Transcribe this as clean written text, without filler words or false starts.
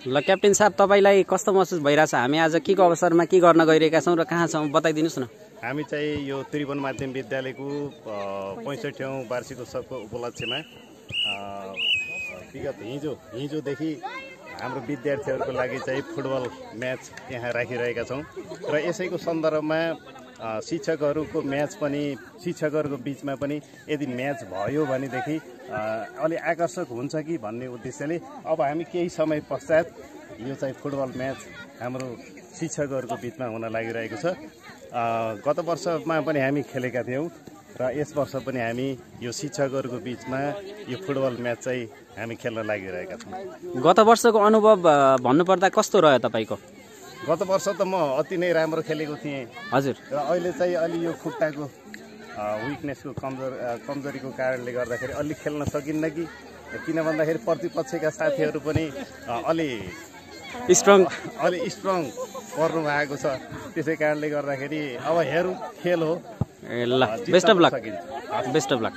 ल क्याप्टेन साहब तपाईलाई कस्तो महसुस भइरहेछ? हामी आज के को अवसरमा के गर्न गइरहेका छौं र कहाँ छौं बताइदिनुस् न। हामी चाहिँ यो त्रिभुवन माध्यमिक विद्यालयको 65औं वार्षिक उत्सवको उपलक्ष्यमा विगत हिजोदेखि हाम्रो विद्यार्थीहरूको लागि चाहिँ फुटबल म्याच यहाँ राखिरहेका छौं र यसैको सन्दर्भमा शिक्षकहरूको बिचमा पनि यदि म्याच भयो भनेदेखि अलि आकर्षक हुन्छ कि भन्ने उद्देश्यले अब हामी केही समय पश्चात यो चाहिँ फुटबल म्याच हाम्रो शिक्षकहरूको बिचमा हुन लागिरहेको छ। गत वर्षमा पनि हामी खेलेका थियौं र यस वर्ष पनि हामी यो शिक्षकहरूको बिचमा यो फुटबल म्याच चाहिँ हामी खेल्न लागिरहेका छौं। गत वर्षको अनुभव भन्नुपर्दा कस्तो रह्यो तपाईको? गत वर्ष त म अति नै राम्रो खेलेको थिएँ हजुर, र अहिले चाहिँ अलि यो खुट्टाको विकनेसको कमजोरीको कारणले गर्दाखेरि अलि खेल्न सकिन्न कि किन भन्दाखेरि प्रतिपक्षका साथीहरू पनि अलि स्ट्रङ पर्नु भएको छ। त्यसै कारणले गर्दाखेरि अब हेरौँ, खेल हो। ल बेस्ट अफ लक।